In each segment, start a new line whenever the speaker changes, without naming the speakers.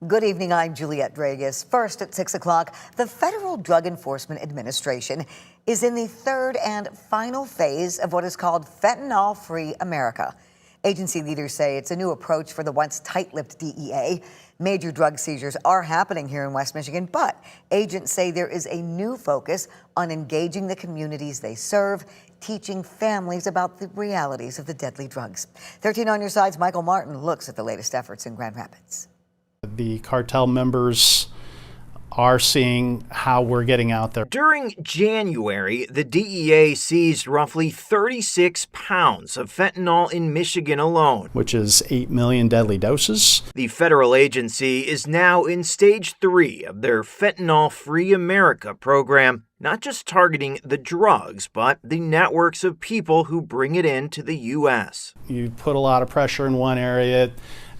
Good evening, I'm Juliette Dragus. First at 6 o'clock, the Federal Drug Enforcement Administration is in the third and final phase of what is called fentanyl-free America. Agency leaders say it's a new approach for the once tight-lipped DEA. Major drug seizures are happening here in West Michigan, but agents say there is a new focus on engaging the communities they serve, teaching families about the realities of the deadly drugs. 13 on your side's Michael Martin looks at the latest efforts in Grand Rapids.
The cartel members are seeing how we're getting out there.
During January, the DEA seized roughly 36 pounds of fentanyl in Michigan alone,
Which is 8 million deadly doses.
The federal agency is now in stage 3 of their Fentanyl-Free America program, not just targeting the drugs, but the networks of people who bring it into the U.S.
You put a lot of pressure in one area,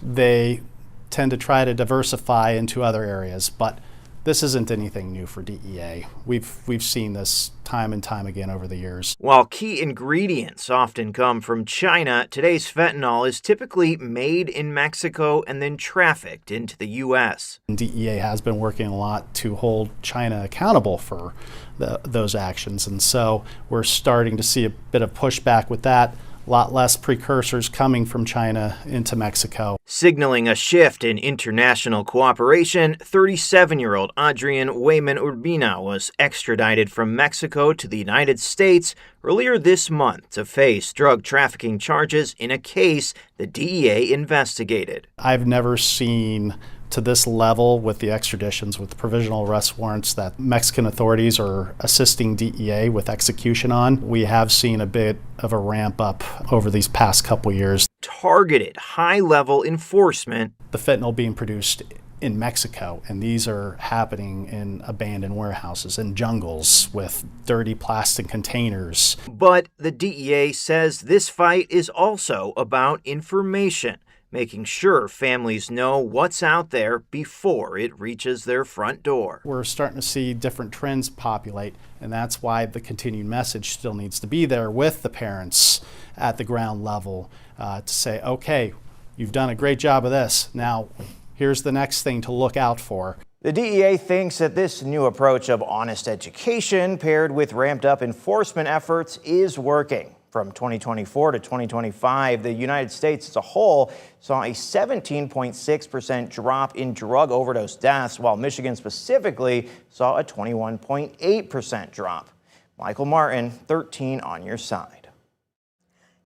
they tend to try to diversify into other areas, but this isn't anything new for DEA. We've seen this time and time again over the years.
While key ingredients often come from China, today's fentanyl is typically made in Mexico and then trafficked into the U.S.
DEA has been working a lot to hold China accountable for those actions, and so we're starting to see a bit of pushback with that. A lot less precursors coming from China into Mexico.
Signaling a shift in international cooperation, 37-year-old Adrian Wayman Urbina was extradited from Mexico to the United States earlier this month to face drug trafficking charges in a case the DEA investigated.
I've never seen to this level with the extraditions, with provisional arrest warrants that Mexican authorities are assisting DEA with execution on. We have seen a bit of a ramp up over these past couple years.
Targeted high-level enforcement.
The fentanyl being produced in Mexico, and these are happening in abandoned warehouses and jungles with dirty plastic containers.
But the DEA says this fight is also about information, making sure families know what's out there before it reaches their front door.
We're starting to see different trends populate, and that's why the continued message still needs to be there with the parents at the ground level to say, okay, you've done a great job of this. Now, here's the next thing to look out for.
The DEA thinks that this new approach of honest education paired with ramped up enforcement efforts is working. From 2024 to 2025, the United States as a whole saw a 17.6% drop in drug overdose deaths, while Michigan specifically saw a 21.8% drop. Michael Martin, 13 on your side.